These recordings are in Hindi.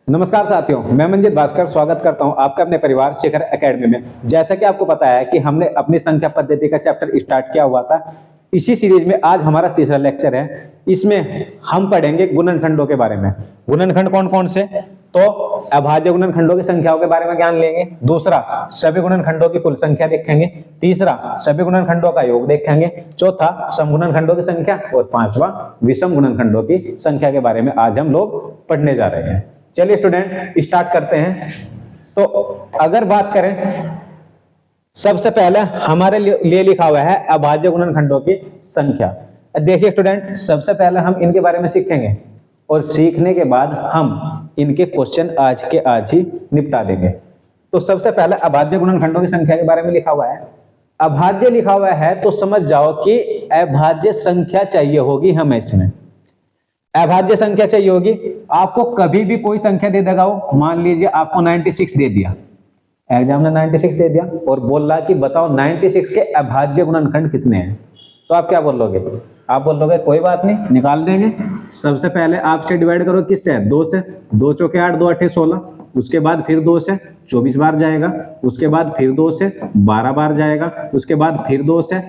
नमस्कार साथियों, मैं मंजित भास्कर स्वागत करता हूं आपका अपने परिवार शिखर एकेडमी में। जैसा कि आपको पता है कि हमने अपनी संख्या पद्धति का चैप्टर स्टार्ट किया हुआ था। इसी सीरीज में आज हमारा तीसरा लेक्चर है। इसमें हम पढ़ेंगे गुणनखंडों के बारे में। गुणनखंड कौन कौन से? तो अभाज्य गुणनखंडों की संख्याओं के बारे में ज्ञान लेंगे। दूसरा, सभी गुणनखंडों की कुल संख्या देखेंगे। तीसरा, सभी गुणनखंडों का योग देखेंगे। चौथा, समगुणनखंडों की संख्या। और पांचवा, विषम गुणनखंडों की संख्या के बारे में आज हम लोग पढ़ने जा रहे हैं। चलिए स्टूडेंट, स्टार्ट करते हैं। तो अगर बात करें, सबसे पहले हमारे लिए लिखा हुआ है अभाज्य गुणनखंडों की संख्या। देखिए स्टूडेंट, सबसे पहले हम इनके बारे में सीखेंगे और सीखने के बाद हम इनके क्वेश्चन आज के आज ही निपटा देंगे। तो सबसे पहले अभाज्य गुणनखंडों की संख्या के बारे में लिखा हुआ है। अभाज्य लिखा हुआ है तो समझ जाओ कि अभाज्य संख्या चाहिए होगी हमें। इसमें अभाज्य संख्या चाहिए होगी। आपको कभी भी कोई संख्या दे देगा वो, मान लीजिए आपको 96 दे दिया, एग्जाम में 96 दे दिया और बोल रहा कि बताओ 96 के अभाज्य गुणनखंड कितने हैं, तो आप क्या बोलोगे? आप बोलोगे कोई बात नहीं, निकाल देंगे। सबसे पहले आपसे डिवाइड करो किससे? 2 से। 2 चौके 8, 2 8 16। उसके बाद फिर 2 से 24 बार जाएगा। उसके बाद फिर 2 से 12 बार जाएगा। उसके बाद फिर 2 से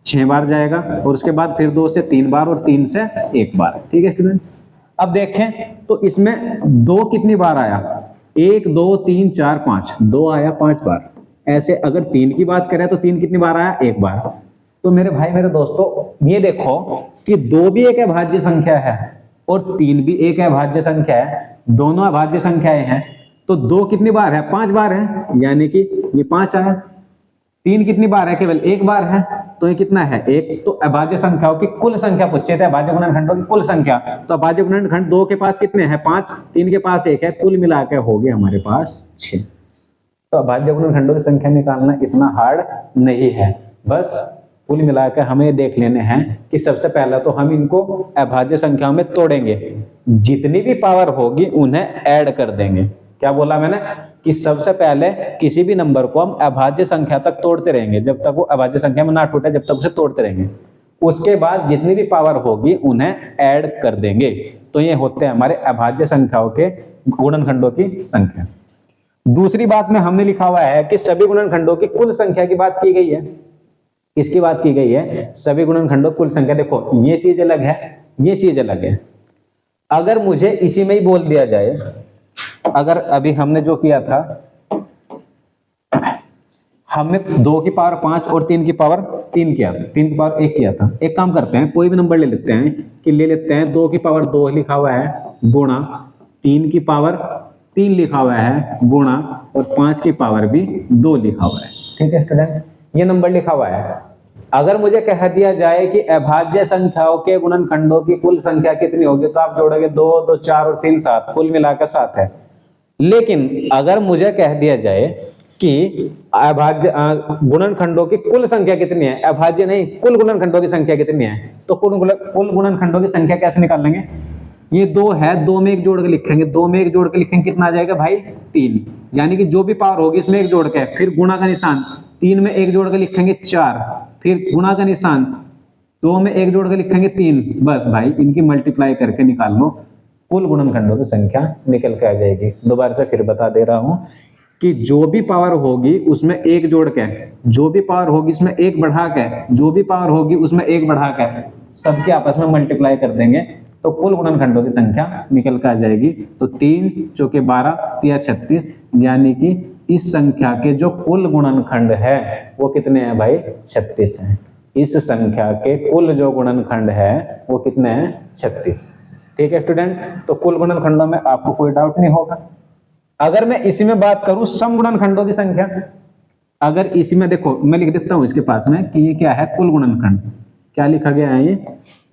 6 बार जाएगा और उसके बाद फिर 2 से 3 बार और 3 से 1 बार। ठीक है स्टूडेंट, अब देखें तो इसमें 2 कितनी बार आया? 1 2 3 4 5, 2 आया 5 बार। ऐसे अगर 3 की बात करें तो 3 कितनी बार आया? 1 बार। तो मेरे भाई मेरे दोस्तों, ये देखो कि 2 भी एक अभाज्य संख्या है और 3 भी एक अभाज्य संख्या है। दोनों अभाज्य संख्याएं हैं। तो 2 कितनी बार है? 5 बार है, यानी कि ये 5 आया। 3 कितनी बार है? केवल 1 बार है, तो ये कितना है? 1। तो अभाज्य संख्याओं की कुल संख्या पूछे थे, अभाज्य गुणनखंडों की कुल संख्या। तो अभाज्य गुणनखंड 2 के पास कितने हैं? 5। 3 के पास 1 है, कुल मिलाकर हो गया हमारे पास 6। तो अभाज्य गुणनखंडों की संख्या निकालना इतना हार्ड नहीं है, बस कुल मिलाकर हमें देख लेने हैं कि सबसे पहले तो हम इनको अभाज्य संख्याओं में तोड़ेंगे, जितनी भी पावर होगी उन्हें ऐड कर देंगे। क्या बोला मैंने? कि सबसे पहले किसी भी नंबर को हम अभाज्य संख्या तक तोड़ते रहेंगे, जब तक वो अभाज्य संख्या में ना टूटे, जब तक उसे तोड़ते रहेंगे। उसके बाद जितनी भी पावर होगी उन्हें ऐड कर देंगे। तो ये होते हैं हमारे अभाज्य संख्याओं के गुणनखंडों की संख्या। दूसरी बात में हमने लिखा हुआ है कि सभी गुणनखंडों की कुल संख्या की बात की गई है। किसकी बात की गई है? सभी गुणनखंडों कुल संख्या। देखो, ये चीज अलग है, ये चीज अलग है। अगर मुझे इसी में ही बोल दिया जाए, अगर अभी हमने जो किया था, हमने 2 की पावर 5 और 3 की पावर 3 किया, 3 की पावर 1 किया था। एक काम करते हैं, कोई भी नंबर ले लेते हैं, कि ले लेते हैं 2 की पावर 2 लिखा हुआ है गुणा 3 की पावर 3 लिखा हुआ है गुणा और 5 की पावर भी 2 लिखा हुआ है। ठीक है स्टूडेंट, ये नंबर लिखा हुआ है। अगर मुझे कह दिया जाए कि अभाज्य संख्याओं के गुणनखंडों की कुल संख्या कितनी होगी, तो आप जोड़ोगे 2 2 4 और 3 7, कुल मिलाकर 7 है। लेकिन अगर मुझे कह दिया जाए कि अभाज्य गुणनखंडों की कुल संख्या कितनी है, अभाज्य नहीं, कुल गुणनखंडों की संख्या कितनी है, तो कुल गुणनखंडों की संख्या कैसे निकाल लेंगे? ये 2 है, 2 में 1 जोड़ के लिखेंगे, 2 में 1 जोड़ के लिखेंगे, कितना आ जाएगा भाई? 3। यानी कि जो भी पावर होगी इसमें 1 जोड़ के, फिर गुणा का निशान, 3 में 1 जोड़ के लिखेंगे 4, फिर गुणा का निशान, 2 में 1 जोड़ के लिखेंगे 3। बस भाई, इनकी मल्टीप्लाई करके निकाल लो, कुल गुणनखंडों की संख्या निकल के आ जाएगी। दोबारा से फिर बता दे रहा हूं कि जो भी पावर होगी उसमें 1 जोड़ के, जो भी पावर होगी उसमें 1 बढ़ा के, जो भी पावर होगी उसमें 1 बढ़ा के, सबके आपस में मल्टीप्लाई कर देंगे तो कुल गुणनखंडों की संख्या निकल कर आ जाएगी। तो 3 चौके 12, 3 36, यानी कि इस संख्या के जो कुल गुणनखंड है वो कितने हैं भाई? 36 हैं। इस संख्या के कुल जो गुणनखंड है वो कितने हैं? 36। ठीक है स्टूडेंट, तो कुल गुणनखंडों में आपको कोई डाउट नहीं होगा। अगर मैं इसी में बात करूं सम गुणनखंडों की संख्या, अगर इसी में देखो, मैं लिख देता हूं इसके पास में कि ये क्या है? कुल गुणनखंड। क्या लिखा गया है? ये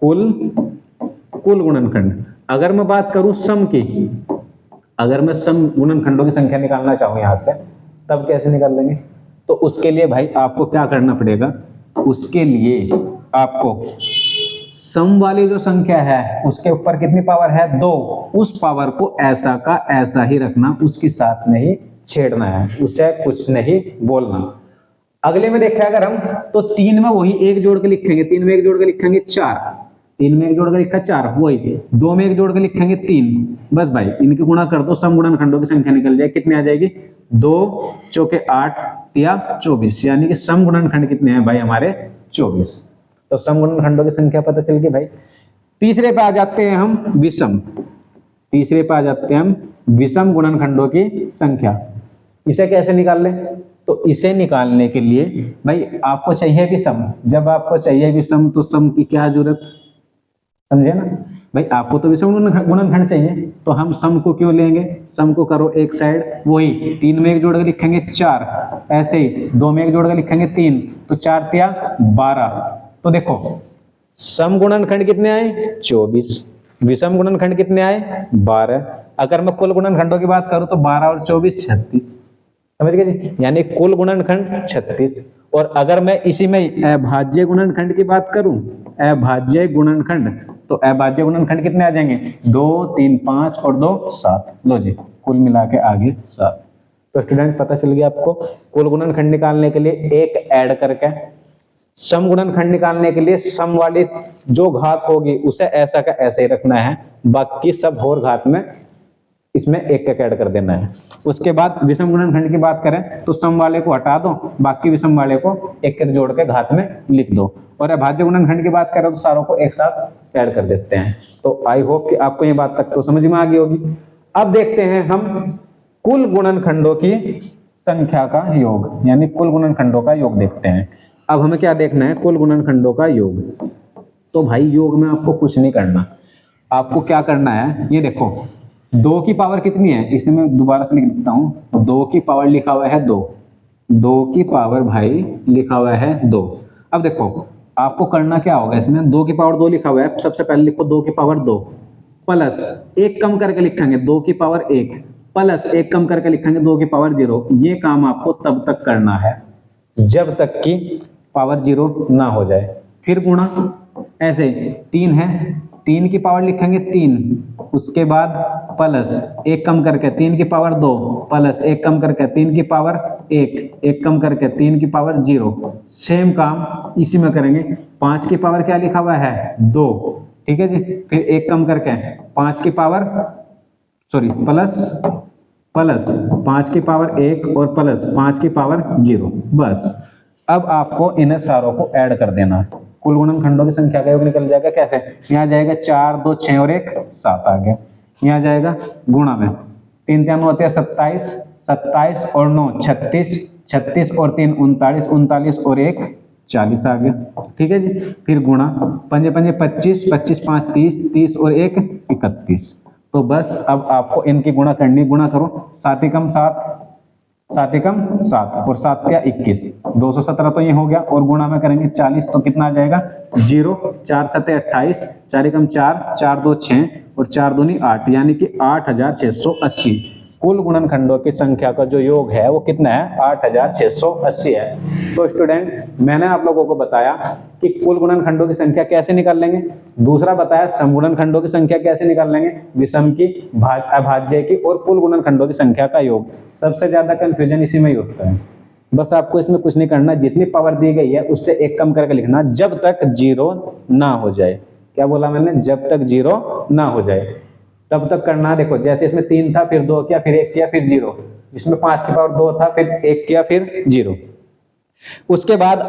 कुल गुणनखंड। अगर मैं बात करूं सम की, अगर मैं सम गुणनखंडों की संख्या निकालना चाहूं यहां से, तब कैसे निकाल लेंगे? तो उसके लिए भाई आपको क्या करना पड़ेगा? उसके लिए आपको सम वाली जो संख्या है उसके ऊपर कितनी पावर है? 2। उस पावर को ऐसा का ऐसा ही रखना, उसके साथ नहीं छेड़ना है, उसे कुछ नहीं बोलना। अगले में देखें अगर हम, तो 3 में वही 1 जोड़ के लिखेंगे, 3 में 1 जोड़ के लिखेंगे 4, 3 में 1 जोड़ के लिखा 4, वही 2 में 1 जोड़ के लिखेंगे 3। बस भाई इनकी गुणा कर दो, सम गुणनखंडों की संख्या निकल जाए, कितनी आ जाएगी 2 चौके 8 या 24, यानी कि सम गुणनखंड कितने हैं भाई हमारे 24। तो सम गुणनखंडों की संख्या पता चल गई भाई। तीसरे पे आ जाते हैं हम विषम। तीसरे पे आ जाते हैं हम विषम गुणनखंडों की संख्या। इसे कैसे निकाल लें? तो इसे निकालने के लिए भाई आपको चाहिए विषम। जब आपको चाहिए विषम तो सम की क्या जरूरत, समझे ना भाई, आपको तो विषम गुणनखंड चाहिए, तो हम सम को क्यों लेंगे? सम को करो एक साइड, वही 3 में 1 जोड़ के लिखेंगे 4, ऐसे ही 2 में 1 जोड़ के लिखेंगे 3, तो 4 तिया 12। तो देखो सम गुणनखंड कितने आए 24, विषम गुणनखंड कितने आए 12। अगर मैं कुल गुणनखंडों की बात करूं तो 12 और 24 36, समझ गए जी, यानी कुल गुणनखंड 36। और अगर मैं इसी में अभाज्य गुणनखंड की बात करूं, अभाज्य गुणनखंड, तो अभाज्य गुणनखंड कितने आ जाएंगे 2 3 5 और 2 7। लो जी कुल मिला के आगे 7। तो स्टूडेंट पता चल गया आपको, कुल गुणनखंड निकालने के लिए एक ऐड करके, सम गुणनखंड निकालने के लिए सम वाली जो घात होगी उसे ऐसा का ऐसे ही रखना है, बाकी सब और घात में इसमें एक एक ऐड कर देना है। उसके बाद विषम गुणनखंड की बात करें तो सम वाले को हटा दो, बाकी विषम वाले को एक एक जोड़ के घात में लिख दो। और अभाज्य गुणनखंड की बात करें तो सारों को एक साथ ऐड कर देते हैं। तो आई होप कि आपको ये बात तक तो समझ में आ गई होगी। अब देखते हैं हम कुल गुणनखंडों की संख्या का योग, यानी कुल गुणनखंडों का योग देखते हैं। अब हमें क्या देखना है? कुल गुणनखंडों का योग। तो भाई योग में आपको कुछ नहीं करना, आपको क्या करना है ये देखो, 2 की पावर कितनी है, इसे मैं दोबारा से लिख देता हूं। 2 की पावर लिखा हुआ है 2, 2 की पावर भाई लिखा हुआ है 2। अब देखो आपको करना क्या होगा, इसमें 2 की पावर 2 लिखा हुआ है, सबसे पहले लिखो 2 की पावर 2 प्लस 1 कम करके लिखेंगे 2 की पावर 1 प्लस 1 कम करके लिखेंगे 2 की पावर 0। ये काम आपको तब तक करना है जब तक कि पावर 0 ना हो जाए। फिर गुणा, ऐसे 3 है, 3 की पावर लिखेंगे 3, उसके बाद प्लस 1 कम करके 3 की पावर 2 प्लस 1 कम करके 3 की पावर 1, 1 कम करके 3 की पावर 0। सेम काम इसी में करेंगे। 5 की पावर क्या लिखा हुआ है 2, ठीक है जी, फिर 1 कम करके 5 की पावर प्लस 5 की पावर 1 और प्लस 5 की पावर 0। बस अब आपको इन सारों को ऐड कर देना, कुल गुणनखंडों की संख्या का योग निकल जाएगा। कैसे? यहाँ जाएगा 4 2 6 और 1 7 आ गया, यहाँ जाएगा गुणा में 3 3 होते हैं 27, 27 और 9 36, 36 और 3 39, 39 और 1 40 आ गया, ठीक है जी। फिर गुणा, 5 5 25, 25 5 30, 30 और 1 31। तो बस अब आपको इनकी गुणा करनी, गुणा करो 7 एकम 7, 7 एकम 7 और 7 क्या 21, 217 तो ये हो गया। और गुणा में करेंगे 40 तो कितना आ जाएगा 0, 4 7 28, 4 एकम 4, 4 2 6 और 4 दूनी 8, यानी कि 8680। कुल गुणनखंडों की संख्या का जो योग है वो कितना है 8680 है। तो स्टूडेंट मैंने आप लोगों को बताया कि कुल गुणनखंडों की संख्या कैसे निकाल लेंगे, दूसरा बताया सम गुणनखंडों की संख्या कैसे निकाल लेंगे, विषम की, अभाज्य की और कुल गुणनखंडों की संख्या का योग। सबसे ज्यादा कंफ्यूजन इसी में ही होता है। बस आपको इसमें कुछ नहीं करना, जितनी पावर दी गई है उससे 1 कम करके लिखना जब तक 0 ना हो जाए। क्या बोला मैंने? जब तक 0 ना हो जाए तब तक करना। देखो जैसे इसमें 3 था, फिर 2 किया, फिर 1 किया, फिर 0। इसमें 5 की पावर 2 था, फिर 1 किया, फिर 0। उसके बाद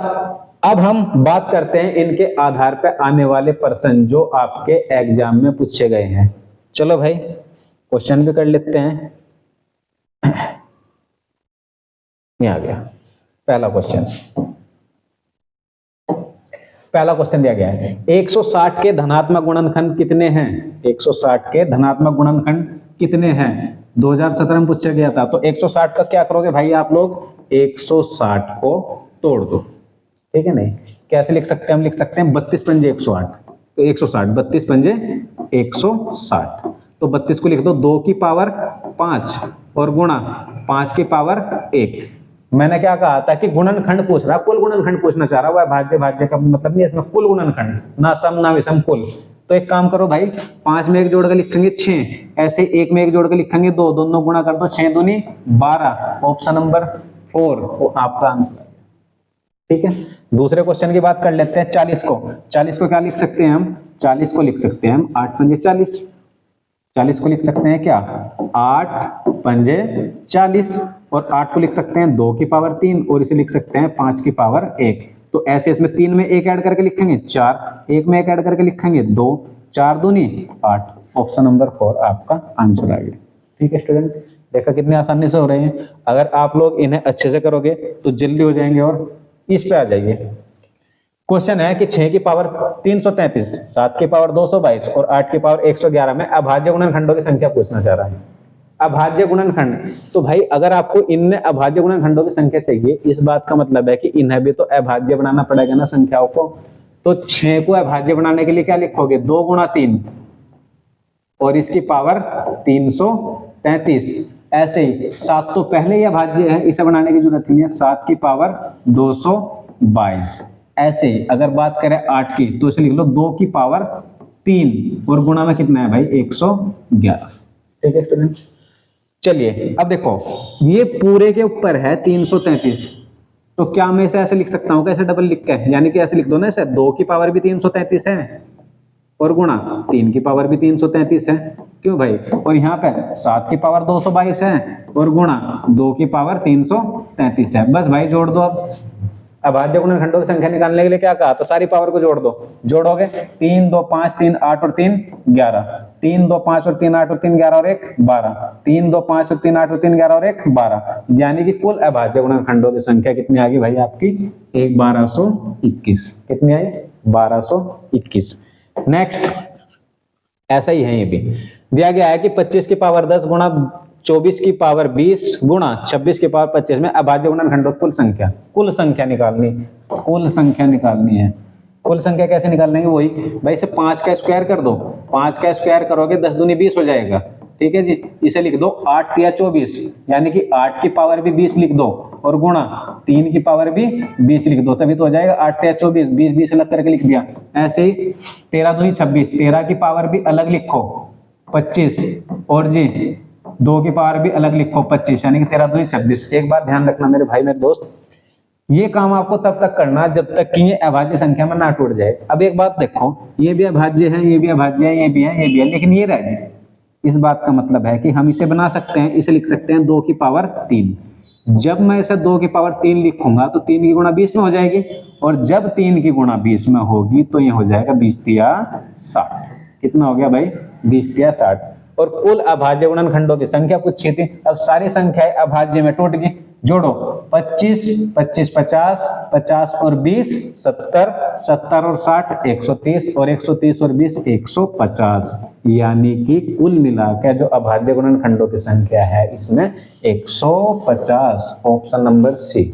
अब हम बात करते हैं इनके आधार पर आने वाले प्रश्न जो आपके एग्जाम में पूछे गए हैं। चलो भाई क्वेश्चन भी कर लेते हैं। ये आ गया पहला क्वेश्चन। पहला क्वेश्चन दिया गया है 160 के धनात्मक गुणनखंड कितने हैं? 160 के धनात्मक गुणनखंड कितने हैं 2017 में पूछा गया था। तो 160 का क्या करोगे भाई आप लोग, 160 को तोड़ दो, ठीक है। नहीं कैसे लिख सकते हैं? हम लिख सकते हैं 32 पंजे 108, तो 160 32 पंजे 160। तो 32 को लिख दो 2 की पावर 5 और गुणा 5 की पावर 1। मैंने क्या कहा था कि गुणनखंड पूछ रहा, कुल गुणनखंड पूछना चाह रहा है। भाज्य भाज्य का मतलब नहीं, इसमें कुल गुणनखंड, ना सम ना विषम, कुल। तो एक काम करो भाई, 5 में 1 जोड़ के लिखेंगे 6, ऐसे 1 में 1 जोड़ के लिखेंगे 2, दोनों गुणा कर दो, 6 दूनी 12, ऑप्शन नंबर 4 वो आपका आंसर, ठीक है। दूसरे क्वेश्चन की बात कर लेते हैं 40 को। 40 को क्या लिख सकते हैं हम, 40 को लिख सकते हैं हम 8 पंजे 40, 40 को लिख सकते हैं क्या 8 पंजे 40, और 8 को लिख सकते हैं 2 की पावर 3, और इसे लिख सकते हैं 5 की पावर 1। तो ऐसे इसमें 3 में 1 ऐड करके लिखेंगे 4, 1 में 1 ऐड करके लिखेंगे 2, 4 दूनी 8। ऑप्शन नंबर 4 आपका आंसर आ गया। ठीक है स्टूडेंट, देखा कितने आसानी से हो रहे हैं। अगर आप लोग इन्हें अच्छे से करोगे तो जल्दी हो जाएंगे। और इस पे आ जाइए। क्वेश्चन है कि 6 की पावर 333, 7 की पावर 222 और 8 की पावर 111 में अभाज्य गुणनखंडों की संख्या पूछना चाह रहा है। अभाज्य गुणनखंड, तो भाई अगर आपको इनमें अभाज्य गुणनखंडों की संख्या चाहिए, इस बात का मतलब है कि इन्हें भी तो अभाज्य बनाना पड़ेगा ना संख्याओं को। तो 6 को अभाज्य बनाने के लिए क्या लिखोगे 2 गुणा 3 और इसकी पावर 333। ऐसे ही 7 तो पहले ही अभाज्य है, इसे बनाने की जरूरत नहीं है, 7 की पावर 222। ऐसे ही अगर बात करें 8 की तो इसे लिख लो 2 की पावर 3 और गुणा में कितना है भाई 111। ठीक है स्टूडेंट, चलिए अब देखो ये पूरे के ऊपर है 333, तो क्या मैं इसे ऐसे लिख सकता हूं, कैसे डबल लिख के, यानी कि ऐसे लिख दो ना, इसे 2 की पावर भी 333 है और गुणा 3 की पावर भी 333 है। क्यों भाई, और यहाँ पे 7 की पावर 222 है और गुणा 2 की पावर 333 है। बस भाई जोड़ दो। अब अभाज्य गुणनखंडों की संख्या निकालने के लिए क्या कहा, तो सारी पावर को जोड़ दो। जोड़ोगे 3 2 5 3 8 और 3 11, 3 2 5 और 3 8 और 3 11 और 1 12, 3 2 5 और 3 8 और 3 11 और 1 12, यानी कि कुल अभाज्य गुणनखंडों की संख्या कितनी आ गई भाई आपकी 1221। कितनी आई 1221। नेक्स्ट ऐसा ही है, ये भी दिया गया है कि 25 की पावर 10 गुणा 24 की पावर 20 गुणा 26 की पावर 25 में अभाज्य गुणनखंडों कुल संख्या निकालनी, कुल संख्या निकालनी है। कुल संख्या कैसे निकालनी है, वही भाई इसे 5 का स्क्वायर कर दो, 5 का स्क्वायर करोगे 10 दूनी 20 हो जाएगा। ठीक है जी, इसे लिख दो 8 तिया 24, यानी कि 8 की पावर भी 20 लिख दो और गुणा 3 की पावर भी 20 लिख दो, तभी तो हो जाएगा 8 तिया 24, 20 20 अलग करके लिख दिया। ऐसे ही 13 दूनी 26, 13 की पावर भी अलग लिखो 25, और जी 2 की पावर भी अलग लिखो 25, यानी कि 13 दूनी 26। एक बात ध्यान रखना मेरे भाई मेरे दोस्त, ये काम आपको तब तक करना जब तक कि ये अभाज्य संख्या में ना टूट जाए। अब एक बात देखो, ये भी अभाज्य है, ये भी अभाज्य है, ये भी है, ये भी है, लेकिन ये रह गई। इस बात का मतलब है कि हम इसे बना सकते हैं, इसे लिख सकते हैं 2 की पावर 3। जब मैं इसे 2 की पावर 3 लिखूंगा तो 3 की गुणा 20 में हो जाएगी, और जब 3 की गुणा 20 में होगी तो ये हो जाएगा 20 तिया 60। कितना हो गया भाई 20 तिया 60। और कुल अभाज्य गुणनखंडों की संख्या पूछी थी। अब सारी संख्याएं अभाज्य में टूट गई, जोड़ो 25 25 50, 50 और 20 70, 70 और 60 130, और 130 और 20 150, यानी कि कुल मिलाकर जो अभाज्य गुणनखंडों की संख्या है इसमें 150। Option number C.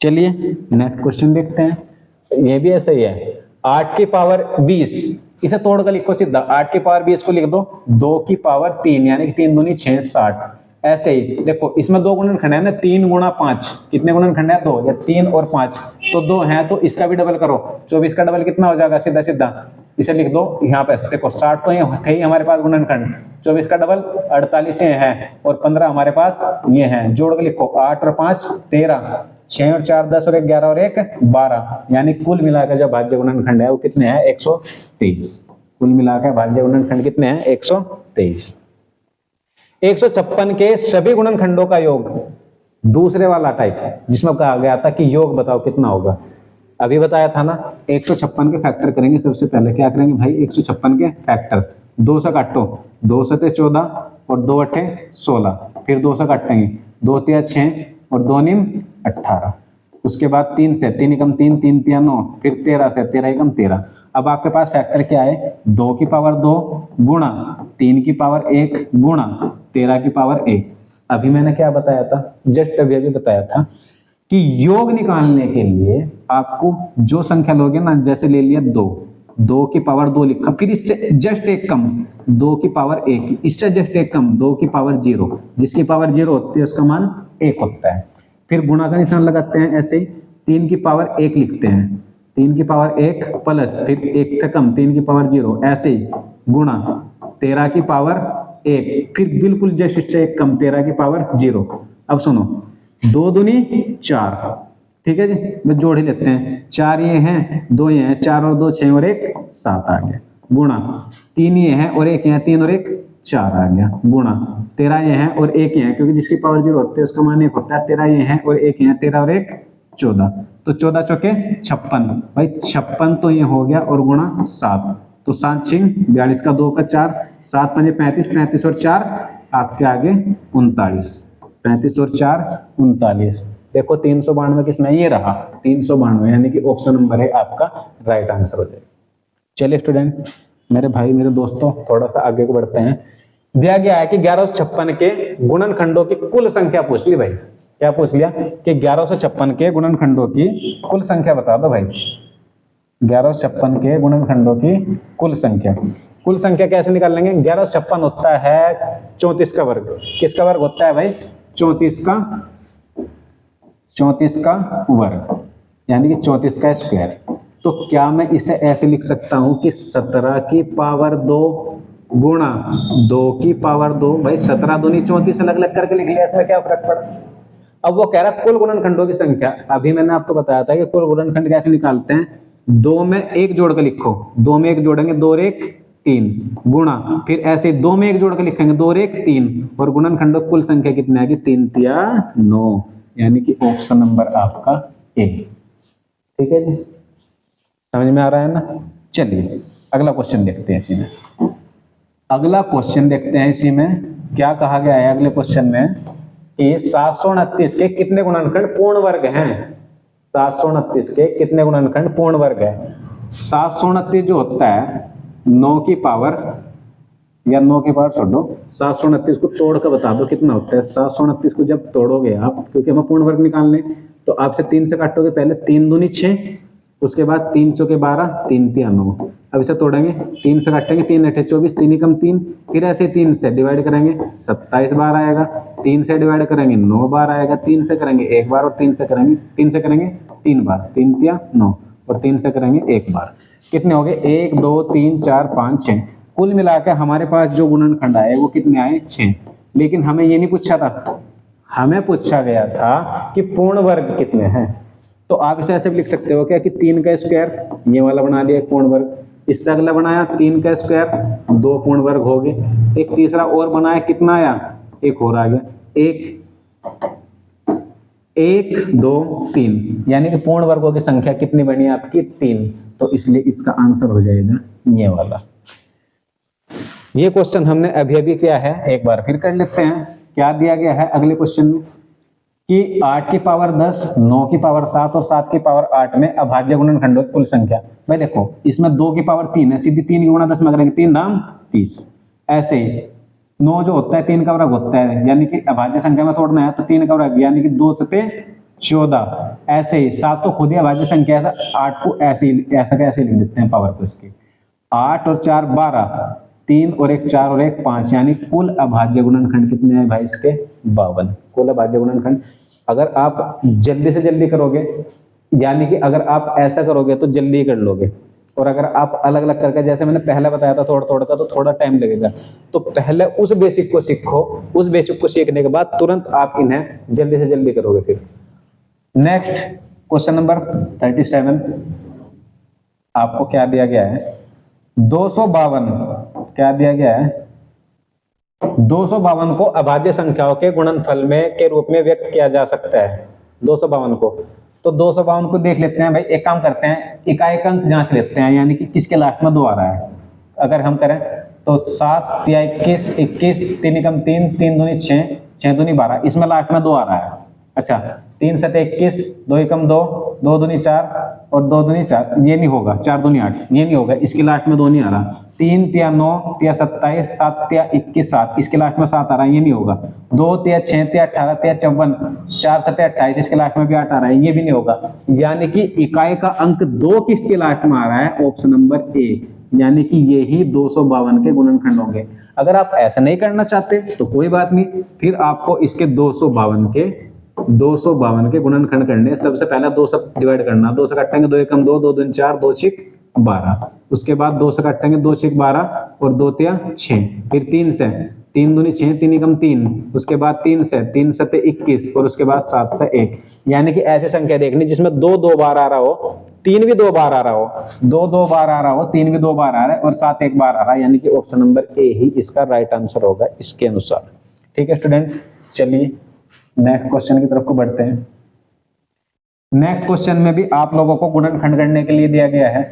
चलिए नेक्स्ट क्वेश्चन देखते हैं, ये भी ऐसा ही है। 8 की पावर 20, इसे तोड़कर लिखो सीधा, 8 की पावर 20 को लिख दो 2 की पावर 3, यानी कि 3 दूनी 6 60। ऐसे ही देखो इसमें 2 गुणनखंड है ना, 3 गुणा 5, कितने गुणनखंड है 2, या 3 और 5 तो 2 है, तो इसका भी डबल करो, 24 का डबल कितना हो जाएगा, सीधा सीधा इसे लिख दो यहाँ पे। देखो 60 तो ये थे ही हमारे पास गुणनखंड, 24 का डबल 48 ये है, और 15 हमारे पास ये है, जोड़ के लिखो 8 और 5 13, 6 और 4 10 और 1 11 और 1 12, यानी कुल मिलाकर जो भाज्य गुणनखंड है वो कितने हैं 123। कुल मिलाकर भाज्य गुणनखंड कितने हैं 123। 156 के सभी गुणनखंडों का योग, दूसरे वाला टाइप जिसमें कहा गया था कि योग बताओ कितना होगा। अभी बताया था ना 156 के फैक्टर करेंगे। सबसे पहले क्या करेंगे भाई 156 के फैक्टर, 2 से काटो, 2 से 14 और 2 8 16, फिर 2 से काटेंगे, 2 तिया 6 और 2 निम 18, उसके बाद 3 से 3 एकम 3, 3 तिया 9, फिर 13 से 13 एकम 13। अब आपके पास फैक्टर क्या है 2 की पावर 2 गुणा 3 की पावर 1 गुणा 13 की पावर 1। अभी मैंने क्या बताया था, जस्ट अभी बताया था कि योग निकालने के लिए आपको जो संख्या लोगे ना, जैसे ले लिया 2 की पावर 2 लिखा, फिर इससे जस्ट एक कम 2 की पावर 1, इससे जस्ट एक कम 2 की पावर 0, जिसकी पावर 0 होती है उसका मान 1 होता है। फिर गुणा का निशान लगाते हैं, ऐसे 3 की पावर 1 लिखते हैं, 3 की पावर 1 प्लस फिर 1 से कम 3 की पावर 0, ऐसे ही गुणा 13 की पावर 1, फिर बिल्कुल जस्ट इससे एक कम 13 की पावर 0। अब सुनो 2 दूनी 4, ठीक है जी, मैं जोड़ ही लेते हैं, 4 ये हैं 2 ये हैं, 4 और 2 6 और 1 7 आ गया। गुणा 3 ये है और 1 यहाँ, 3 और 1 4 आ गया, गुणा 13 ये है और 1 ये है, क्योंकि जिसकी पावर 0 होती है उसका मान 1 होता है। 13 ये है और 1 यहाँ, 13 और 1 14, तो 14 चौके 56 भाई, 56 तो ये हो गया और गुणा 7, तो 7 छिंग 42 का 2 का 4, 7 पंजे 35, 35 और 4 आपके आगे 39, 35 और 4 39। देखो 392 किसमें, ये रहा 392, यानी कि ऑप्शन नंबर है आपका राइट आंसर हो जाएगा। चलिए स्टूडेंट, मेरे भाई मेरे दोस्तों, थोड़ा सा आगे को बढ़ते हैं। दिया गया है कि 1156 के गुणनखंडों की कुल संख्या पूछ ली भाई। क्या पूछ लिया कि 1156 के गुणनखंडों की कुल संख्या बता दो भाई। 1156 के गुणनखंडों की कुल संख्या, कुल संख्या कैसे निकाल लेंगे? 1156 होता है 34 का वर्ग। किसका वर्ग होता है भाई? 34 का वर्ग, यानी कि 34 का स्क्वायर। तो क्या मैं इसे ऐसे लिख सकता हूं कि 17 की पावर 2 गुणा 2 की पावर 2। भाई 17 दूनी 34 अलग अलग करके लिख लिया, इसमें क्या फर्क पड़ा? अब वो कह रहा है कुल गुणनखंडों की संख्या। अभी मैंने आपको बताया था कि कुल गुणनखंड कैसे निकालते हैं, 2 में 1 जोड़ के लिखो, 2 में 1 जोड़ेंगे 2 और 1 3, गुणा फिर ऐसे 2 में 1 जोड़ के लिखेंगे 2 और 1 3, और गुणनखंडों कुल संख्या कितनी आएगी? 3 तिया 9, यानी कि ऑप्शन नंबर आपका ए। ठीक है जी, समझ में आ रहा है ना? चलिए अगला क्वेश्चन देखते हैं इसी में। अगला क्वेश्चन देखते हैं इसी में क्या कहा गया है अगले क्वेश्चन में कि 729 के कितने गुणनखंड पूर्ण वर्ग हैं? 729 के कितने गुणनखंड पूर्ण वर्ग है? 729 जो होता है 9 की पावर, या 9 की पावर छोड़ो, 729 को तोड़ कर बता दो कितना होता है। 729 को जब तोड़ोगे आप, क्योंकि हमें पूर्ण वर्ग निकालने, तो आपसे 3 से काटोगे, पहले 3 दूनी 6, उसके बाद 3 चौके 12, 3 तिया 9। अब इसे तोड़ेंगे, 3 से काटेंगे, 3 अठे 24, 3 एकम 3, फिर ऐसे 3 से डिवाइड करेंगे 27 बार आएगा, 3 से डिवाइड करेंगे 9 बार आएगा, 3 से करेंगे 1 बार, और 3 से करेंगे 3 बार, 3 तिया 9, और 3 से करेंगे 1 बार। कितने हो गए? 1 2 3 4 5 6। कुल मिलाकर हमारे पास जो गुणनखंड आए वो कितने आए? 6। लेकिन हमें ये नहीं पूछा था, हमें पूछा गया था कि पूर्ण वर्ग कितने हैं। तो आप इसे ऐसे भी लिख सकते हो क्या कि 3 का स्क्वायर, ये वाला बना लिया पूर्ण वर्ग, इससे अगला बनाया 3 का स्क्वायर, 2 पूर्ण वर्ग हो गए, एक तीसरा और बनाया, कितना आया? एक और आ गया, 1 2 3, यानी कि पूर्ण वर्गों की संख्या कितनी बनी आपकी? 3। तो इसलिए इसका आंसर हो जाएगा ये वाला। ये क्वेश्चन हमने अभी अभी किया है, एक बार फिर कर लेते हैं। क्या दिया गया है अगले क्वेश्चन में कि 8 की पावर 10, 9 की पावर 7 और 7 की पावर 8 में अभाज्य गुणनखंडों की कुल संख्या। भाई देखो इसमें 2 की पावर 3 है, सीधी 3 की गुणा 10 में करेंगे, 3 दाम 30। ऐसे ही 9 जो होता है 3 का वर्ग होता है, यानी कि अभाज्य संख्या में तोड़ना है तो 3 का वर्ग, यानी कि 2 सते 14। ऐसे ही 7 तो खुद ही अभाज्य संख्या है, 8 को ऐसा कैसे लिख देते हैं पावर को इसकी। 8 और 4 12, 3 और 1 4 और 1 5, यानी कुल अभाज्य गुणनखंड कितने हैं भाई इसके? 52। कुल अभाज्य गुणनखंड अगर आप जल्दी से जल्दी करोगे, यानी कि अगर आप ऐसा करोगे तो जल्दी कर लोगे, और अगर आप अलग अलग करके, जैसे मैंने पहले बताया था थोड़ा थोड़ा का, तो थोड़ा टाइम लगेगा। तो पहले उस बेसिक को सीखो, उस बेसिक को सीखने के बाद तुरंत आप इन्हें जल्दी से जल्दी करोगे। फिर नेक्स्ट क्वेश्चन नंबर 37, आपको क्या दिया गया है? 252। क्या दिया गया है? 252 को अभाज्य संख्याओं के गुणनफल में के रूप में व्यक्त किया जा सकता है। 252 को, तो 252 को देख लेते हैं भाई। एक काम करते हैं, इकाई अंक जांच लेते हैं, यानी कि किसके लास्ट में 2 आ रहा है। अगर हम करें तो 7 या 21, 21, 3 एकम 3, 3 दूनी 6, 6 दूनी 12, इसमें लास्ट में 2 आ रहा है। अच्छा, 3 सते 21, 2 एकम 2, 2 दूनी 4 और 2 दूनी 4, ये नहीं होगा, 4 दूनी 8, ये नहीं होगा, इसके लास्ट में 2 नहीं आ रहा। 3 तिया 9 तिया 27, 7 तिया 21 7, इसके लास्ट में 7 आ रहा है, ये नहीं होगा। 2 तिया 6 तिया 18 तिया 54, 4 सते 28, इसके लास्ट में भी 8 आ रहा है, ये भी नहीं होगा। यानी कि इकाई का अंक 2 किसके लास्ट में आ रहा है? ऑप्शन नंबर ए, यानी कि ये ही 252 के गुणनखंड होंगे। अगर आप ऐसा नहीं करना चाहते तो कोई बात नहीं, फिर आपको इसके 252 के गुणनखंड करने। सबसे पहले 2 से डिवाइड करना, 2 से काटेंगे 2 एकम 2, 2 दूनी 4, 2 छिक 12, उसके बाद 2 से काटेंगे 2 छिक 12 और 2 तिया 6, फिर 3 से, 3 दूनी 6, 3 एकम 3, उसके बाद 3 से, 3 सते 21 और उसके बाद 7 से 1, यानी कि ऐसे संख्या देखनी जिसमें 2 2 बार आ रहा हो, 3 भी 2 बार आ रहा हो, 2 2 बार आ रहा हो, 3 भी 2 बार आ रहा है और 7 एक बार आ रहा है, यानी कि ऑप्शन नंबर ए ही इसका राइट आंसर होगा इसके अनुसार। ठीक है स्टूडेंट, चलिए नेक्स्ट क्वेश्चन की तरफ को बढ़ते हैं। नेक्स्ट क्वेश्चन में भी आप लोगों को गुणनखंड करने के लिए दिया गया है।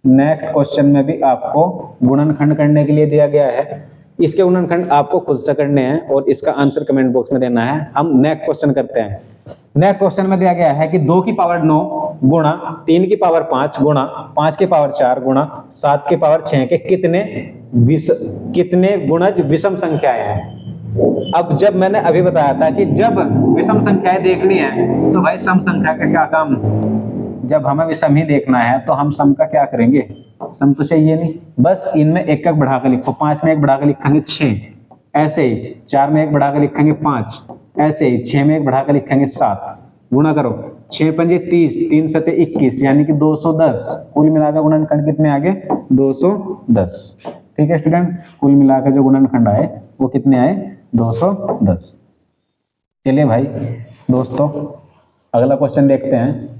नेक्स्ट क्वेश्चन में भी आपको गुणनखंड करने के लिए दिया गया है। इसके गुणनखंड आपको खुद से करने हैं और इसका आंसर कमेंट बॉक्स में देना है। हम नेक्स्ट क्वेश्चन करते हैं। नेक्स्ट क्वेश्चन में दिया गया है कि 2 की पावर 9 गुणा 3 की पावर 5 गुणा 5 की पावर 4 गुणा 7 की पावर 6 के कितने गुणज विषम संख्याएं हैं। अब जब मैंने अभी बताया था कि जब विषम संख्याएं देखनी है तो भाई सम संख्या का क्या काम, जब हमें विषम ही देखना है तो हम सम का क्या करेंगे, सम तो चाहिए नहीं, बस इनमें एक एक बढ़ा कर लिखो, 5 में एक बढ़ा कर लिखेंगे 6, ऐसे ही 4 में एक बढ़ा कर लिखेंगे 5, ऐसे ही 6 में एक बढ़ा कर लिखेंगे 7, गुणा करो 6 पंजे 30, 3 सते 21 यानी कि 210, कुल मिलाकर गुणनखंड कितने आ गए 210। ठीक है स्टूडेंट, कुल मिलाकर जो गुणनखंड आए वो कितने आए 210। चलिए भाई दोस्तों अगला क्वेश्चन देखते हैं।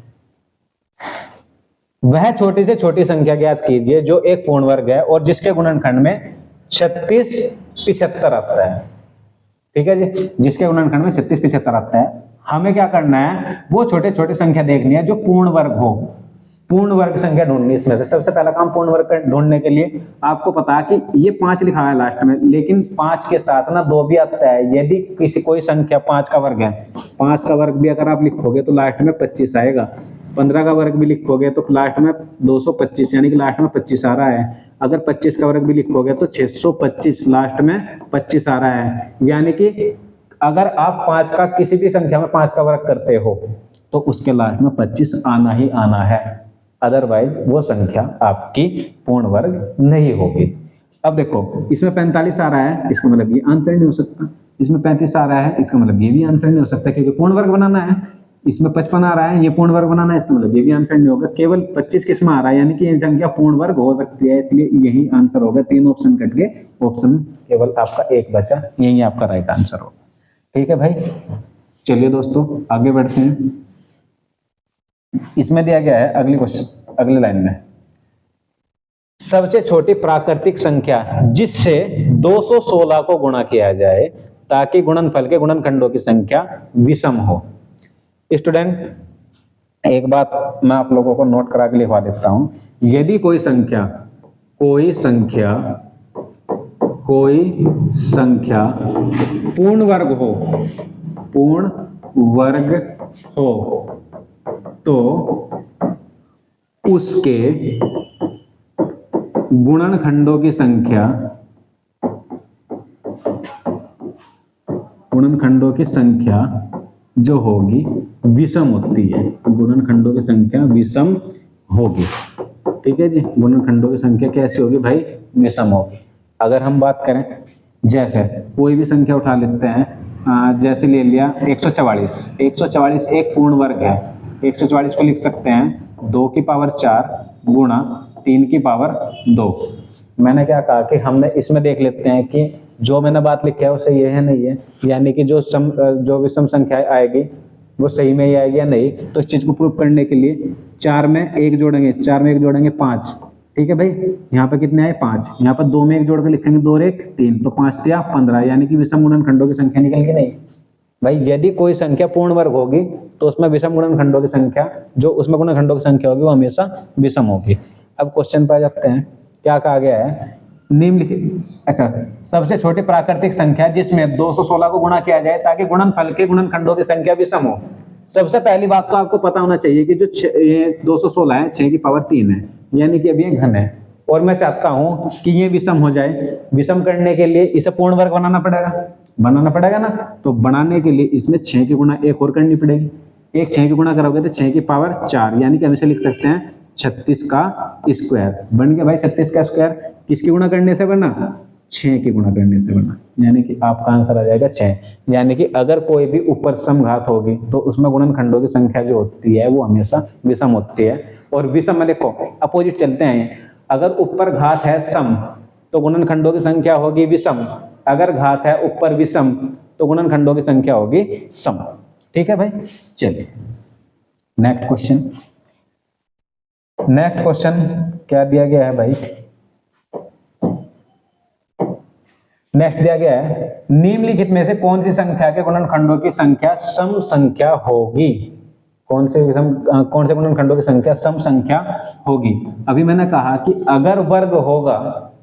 वह छोटी से छोटी संख्या ज्ञात कीजिए जो एक पूर्ण वर्ग है और जिसके गुणनखंड में 36 75 आता है। ठीक है जी, जिसके गुणनखंड में 36 75 आता है। हमें क्या करना है, वो छोटे छोटे संख्या देखनी है जो पूर्ण वर्ग हो, पूर्ण वर्ग संख्या ढूंढनी। इसमें से सबसे पहला काम पूर्ण वर्ग ढूंढने के लिए आपको पता है कि ये 5 लिखा है लास्ट में, लेकिन 5 के साथ ना 2 भी आता है। यदि कोई संख्या 5 का वर्ग है, 5 का वर्ग भी अगर आप लिखोगे तो लास्ट में 25 आएगा, 15 का वर्ग भी लिखोगे तो लास्ट में 225 यानी कि लास्ट में 25 आ रहा है। अगर 25 का वर्ग भी लिखोगे तो 625 लास्ट में 25 आ रहा है। यानी कि अगर आप 5 का किसी भी संख्या में 5 का वर्ग करते हो तो उसके लास्ट में 25 आना ही आना है, अदरवाइज वो संख्या आपकी पूर्ण वर्ग नहीं होगी। अब देखो इसमें 45 आ रहा है, इसका मतलब ये आंसर नहीं हो सकता। इसमें 35 आ रहा है, इसका मतलब ये भी आंसर नहीं हो सकता क्योंकि पूर्ण वर्ग बनाना है। इसमें 55 आ रहा है, ये पूर्ण वर्ग बनाना है, इसका मतलब ये भी आंसर नहीं होगा। केवल 25 किसमें आ रहा है, यानी कि ये संख्या पूर्ण वर्ग हो सकती है, इसलिए यही आंसर होगा। 3 ऑप्शन कट के ऑप्शन केवल आपका एक बचा, यही आपका राइट आंसर होगा। ठीक है भाई, चलिए दोस्तों आगे बढ़ते हैं। इसमें दिया गया है अगली क्वेश्चन, अगली लाइन में सबसे छोटी प्राकृतिक संख्या जिससे 216 को गुणा किया जाए ताकि गुणनफल के गुणनखंडों की संख्या विषम हो। स्टूडेंट एक बात मैं आप लोगों को नोट करा के लिखवा देता हूं, यदि कोई संख्या पूर्ण वर्ग हो तो उसके गुणनखंडों की संख्या जो होगी विषम होती है, गुणनखंडों की संख्या विषम होगी। ठीक है जी, गुणनखंडों की संख्या कैसी होगी भाई, विषम होगी। अगर हम बात करें जैसे कोई भी संख्या उठा लेते हैं, जैसे ले लिया 144 एक पूर्ण वर्ग है। 144 को लिख सकते हैं 2 की पावर 4 गुणा 3 की पावर 2। मैंने क्या कहा कि हमने इसमें देख लेते हैं कि जो मैंने बात लिखी है वो सही है नहीं है, यानी कि जो विषम संख्या आएगी वो सही में ही आएगी या नहीं। तो इस चीज को प्रूव करने के लिए 4 में 1 जोड़ेंगे 5। ठीक है भाई, यहाँ पे कितने आए 5, यहाँ पर 2 में 1 जोड़ के लिखेंगे 2 और 1 3, तो 5 या 15, यानी कि विषम गुणनखंडों की संख्या निकल गई नहीं भाई। यदि कोई संख्या पूर्ण वर्ग होगी तो उसमें विषम गुणनखंडों की संख्या, जो उसमें गुणनखंडों की संख्या होगी वो हमेशा विषम होगी। अब क्वेश्चन पर जाते हैं, क्या कहा गया है, निम्नलिखित अच्छा सबसे छोटी प्राकृतिक संख्या जिसमें 216 को गुणा किया जाए ताकि गुणनफल के गुणनखंडों की संख्या विषम हो। सबसे पहली बात तो आपको पता होना चाहिए कि जो 216 है 6 की पावर 3 है, यानी कि अब ये घन है और मैं चाहता हूं कि ये विषम हो जाए। विषम करने के लिए इसे पूर्ण वर्ग बनाना पड़ेगा ना, तो बनाने के लिए इसमें 6 की गुणा एक और करनी पड़ेगी। एक 6 की गुणा करोगे तो 6 की पावर 4, यानी कि हम इसे लिख सकते हैं 36 का स्क्वायर। बन गया भाई 36 का स्क्वायर, किसकी गुणा करने से बना, 6 की गुणा करने से बना, यानी कि आपका आंसर आ जाएगा 6। यानी कि अगर कोई भी ऊपर सम घात होगी तो उसमें गुणनखंडों की संख्या जो होती है वो हमेशा विषम होती है। और विषम में देखो अपोजिट चलते हैं, अगर ऊपर घात है सम तो गुणनखंडों की संख्या होगी विषम, अगर घात है ऊपर विषम तो गुणनखंडों की संख्या होगी सम। ठीक है भाई, चलिए नेक्स्ट क्वेश्चन। नेक्स्ट क्वेश्चन क्या दिया गया है भाई? नेक्स्ट दिया गया है, निम्नलिखित में से कौन सी संख्या के गुणनखंडों की संख्या सम संख्या होगी? कौन से गुणनखंडों की संख्या सम संख्या होगी? अभी मैंने कहा कि अगर वर्ग होगा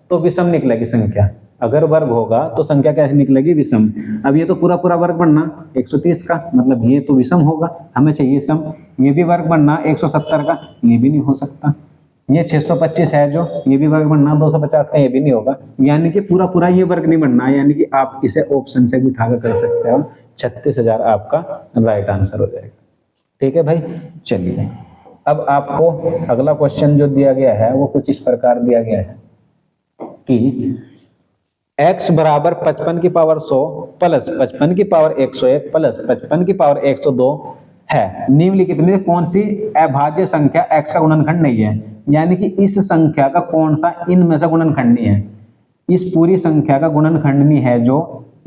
तो विषम निकलेगी संख्या, अगर वर्ग होगा तो संख्या कैसे निकलेगी? विषम। अब ये तो पूरा पूरा वर्ग बनना 130 का, मतलब ये तो विषम होगा, हमें चाहिए सम। ये भी वर्ग बनना 170 का, ये भी नहीं हो सकता। ये 625 है जो, ये भी वर्ग बनना 250 का, ये भी नहीं होगा। यानी कि पूरा पूरा ये वर्ग नहीं बनना, यानी कि आप इसे ऑप्शन से भी उठाकर कर सकते हो। 36,000 आपका राइट आंसर हो जाएगा। ठीक है भाई, चलिए अब आपको अगला क्वेश्चन जो दिया गया है वो कुछ इस प्रकार दिया गया है कि x बराबर 55 की पावर 100 प्लस 55 की पावर 101 प्लस 55 की पावर 102 है। निम्नलिखित में कौन सी अभाज्य संख्या x का गुणनखंड नहीं है? यानी कि इस संख्या का कौन सा इनमें से गुणनखंडनीय है? इस पूरी संख्या का गुणनखंडनीय है जो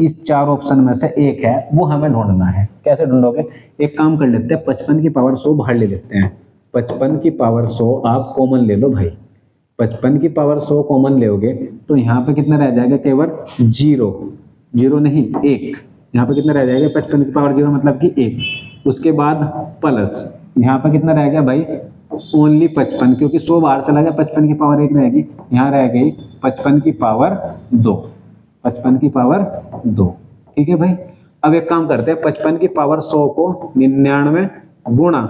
इस चार ऑप्शन में से एक है, वो हमें ढूंढना है। कैसे ढूंढोगे? एक काम कर लेते हैं, 55 की पावर 100 बाहर ले लेते हैं। 55 की पावर 100 आप कॉमन ले लो भाई। 55 की पावर 100 कॉमन लोगे तो यहाँ पे कितना रह जाएगा? केवल 0, 0 नहीं 1। यहाँ पे कितना रह जाएगा? 55 की पावर 0 मतलब कि 1। उसके बाद प्लस यहाँ पे कितना रह गया भाई? ओनली 55, क्योंकि 100 बाहर चला गया, 55 की पावर 1 रहेगी, यहाँ रह गई 55 की पावर 2, 55 की पावर 2। ठीक है भाई, अब एक काम करते हैं, 55 की पावर 100 को 99 गुणा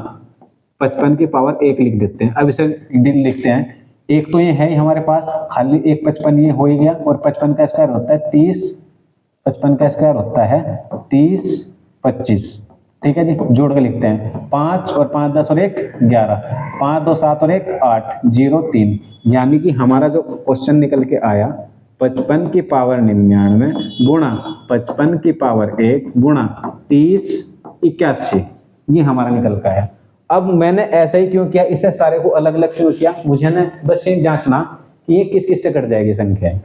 55 की पावर 1 लिख देते हैं। अब इसे लिखते हैं, एक तो ये है ही हमारे पास, खाली एक 55 ये हो ही गया, और 55 का स्क्वायर होता है 30, 55 का स्क्वायर होता है 30, 25। ठीक है जी, जोड़ के लिखते हैं, 5 और 5 10 और 1 11, 5 2 7 और 1 8, 0 3। यानी कि हमारा जो क्वेश्चन निकल के आया 55 की पावर 99 गुणा 55 की पावर 1 गुणा 30 81, ये हमारा निकल का है। अब मैंने ऐसा ही क्यों किया, इसे सारे को अलग अलग क्यों किया? मुझे ना बस ये जांचना कि ये किस किस से कट जाएगी संख्याएं।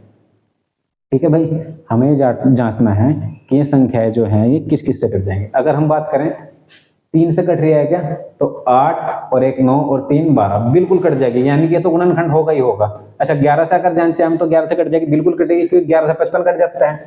ठीक है भाई, हमें जांचना है कि ये संख्याएं जो हैं ये किस किस से कट जाएंगी। अगर हम बात करें 3 से कट रही है क्या, तो 8 और 1 9 और 3 12 बिल्कुल कट जाएगी, यानी कि ये तो गुणनखंड होगा ही होगा। अच्छा 11 से अगर जांचे हम तो 11 से कट जाएगी, बिल्कुल कटेगी, क्योंकि 11 से 55 कट जाता है।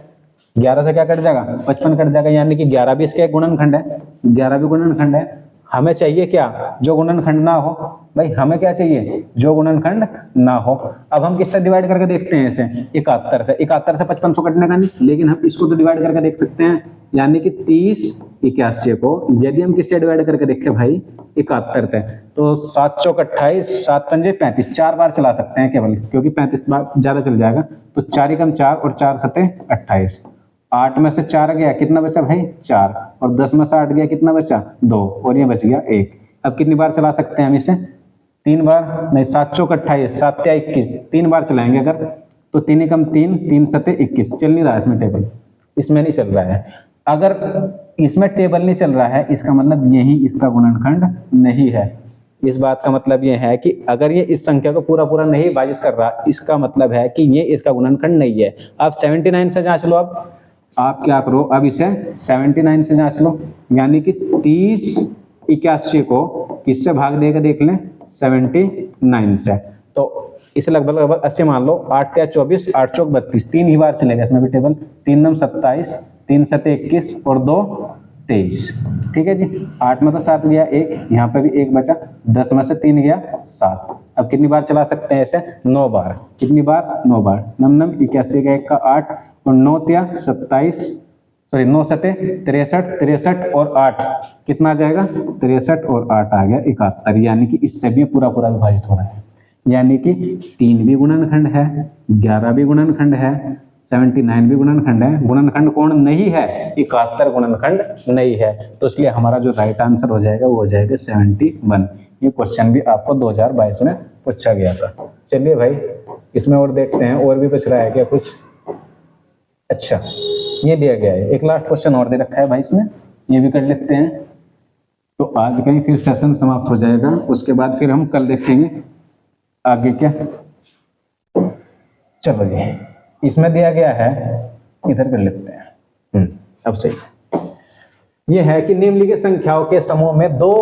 11 से क्या कट जाएगा? 55 कट जाएगा, यानी कि 11 भी इसका एक गुणनखंड है, 11 भी गुणनखंड है। हमें चाहिए क्या? जो गुणनखंड ना हो। भाई हमें क्या चाहिए? जो गुणनखंड ना हो। अब हम किससे डिवाइड करके देखते हैं इसे? 71 से। 71 से 55 कटने का नहीं, लेकिन हम इसको तो डिवाइड करके देख सकते हैं, यानी कि 30 81 को यदि हम किससे डिवाइड करके देखें भाई? 71 से, तो 7 चौक 28, 7 पंजे 35, 4 बार चला सकते हैं केवल, क्योंकि 35 बार ज्यादा चल जाएगा। तो 4 एकम 4 और 4 सते 28, 8 में से 4 गया, कितना बचा भाई? 4, और 10 में से 8 गया, कितना बचा? 2, और ये बच गया 1। अब कितनी बार चला सकते हैं हम इसे? 3 बार नहीं, 7 चौक 28, 7 त्या 21, 3 बार चलाएंगे अगर, तो 3 एकम 3, 3 सते 21। चल नहीं रहा इसमें टेबल, इसमें नहीं चल रहा है। अगर इसमें टेबल नहीं चल रहा है, इसका मतलब यही इसका गुणनखंड नहीं है। इस बात का मतलब ये है कि अगर ये इस संख्या को पूरा पूरा नहीं विभाजित कर रहा, इसका मतलब है कि ये इसका गुणनखंड नहीं है। आप 79 से जांच लो। अब आप क्या करो, अब इसे 79 से जांच लो, यानी कि 30 81 को किससे भाग देगा देख लें? 79 से। तो इसे लगभग लगभग 80 मान लो, 8 त्या 24, 8 चौक 32, 3 ही बार चलेगा इसमें भी टेबल। 3 नम 27, 3 सते 21 और 2 23। ठीक है जी, 8 में तो 7 गया 1, यहाँ पे भी 1 बचा, 10 में से 3 गया 7। अब कितनी बार चला सकते हैं इसे? 9 बार। कितनी बार? 9 बार। नम नम 81 का 1 का 8 और 9 त्या 27, सॉरी 9 सते 63, 63 और 8 कितना आ जाएगा? 63 और 8 आ गया 71, यानी कि इससे भी पूरा पूरा विभाजित हो रहा है। यानी कि 3 भी गुणनखंड है, 11 भी गुणनखंड है, 79 भी गुणनखंड है। गुणनखंड कौन नहीं है? 71 गुणनखंड नहीं है। तो इसलिए हमारा जो राइट आंसर हो जाएगा वो हो जाएगा 71। ये क्वेश्चन भी आपको 2022 में पूछा गया था। चलिए भाई, इसमें और देखते हैं, और भी पूछ रहा है क्या कुछ? अच्छा, ये दिया गया है, एक लास्ट क्वेश्चन और दे रखा है भाई इसमें, ये भी कर लेते हैं। तो आज का ही फिर सेशन समाप्त हो जाएगा, उसके बाद फिर हम कल देखेंगे आगे क्या। चलो जी, इसमें दिया गया है, इधर कर लेते हैं। अब सही, ये है कि निम्नलिखित संख्याओं के समूह में 2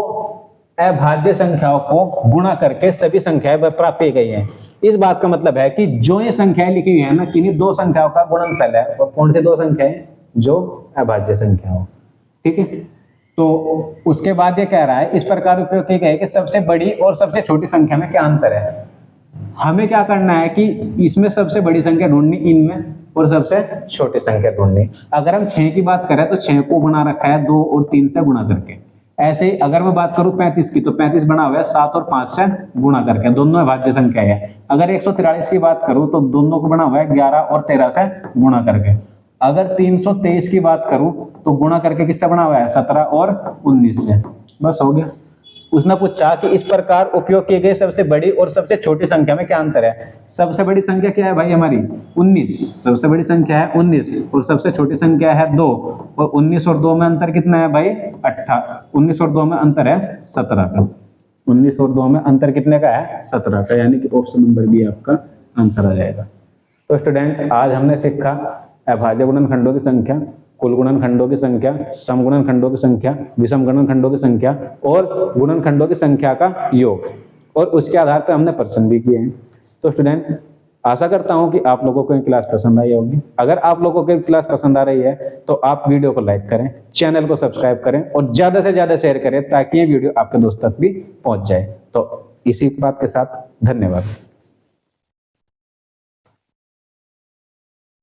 अभाज्य संख्याओं को गुणा करके सभी संख्याएं प्राप्त की गई हैं। इस बात का मतलब है कि जो ये संख्याएं लिखी हुई है ना, किन्हीं दो संख्याओं का गुणनफल है। और कौन सी दो संख्याएं? जो अभाज्य संख्या हो। ठीक है, तो उसके बाद ये कह रहा है इस प्रकार उपयोग किए गए कि सबसे बड़ी और सबसे छोटी संख्या में क्या अंतर है। हमें क्या करना है कि इसमें सबसे बड़ी संख्या ढूंढनी, इनमें, और सबसे छोटी संख्या ढूंढनी। अगर हम 6 की बात करें तो 6 को बना रखा है 2 और 3 से गुणा करके। ऐसे ही अगर मैं बात करूं 35 की, तो 35 बना हुआ है 7 और 5 से गुणा करके, दोनों अभाज्य संख्या है। अगर 143 की बात करूं तो दोनों को बना हुआ है 11 और 13 से गुणा करके। अगर 323 की बात करूं तो गुणा करके किससे बना हुआ है? 17 और 19 से। बस हो गया। उसने पूछा कि इस प्रकार उपयोग किए गए सबसे बड़ी और सबसे छोटी संख्या में क्या अंतर है। सबसे बड़ी संख्या क्या है भाई हमारी? 19। सबसे बड़ी संख्या है 19 और सबसे छोटी संख्या है 2। और 19 और 2 में अंतर कितना है भाई? 18। 19 और 2 में अंतर है 17 का। 19 और 2 में अंतर कितने का है? 17 का, यानी कि ऑप्शन नंबर बी आपका आंसर आ जाएगा। तो स्टूडेंट, आज हमने सीखा अभाज्य गुणनखंडों की संख्या, कुल गुणनखंडों की संख्या, सम गुणनखंडों की संख्या, विषम गुणनखंडों की संख्या और गुणनखंडों की संख्या का योग, और उसके आधार पर हमने प्रश्न भी किए हैं। तो स्टूडेंट, आशा करता हूं कि आप लोगों को ये क्लास पसंद आई होगी। अगर आप लोगों को क्लास पसंद आ रही है तो आप वीडियो को लाइक करें, चैनल को सब्सक्राइब करें और ज्यादा से ज्यादा शेयर करें ताकि ये वीडियो आपके दोस्त तक भी पहुंच जाए। तो इसी बात के साथ धन्यवाद।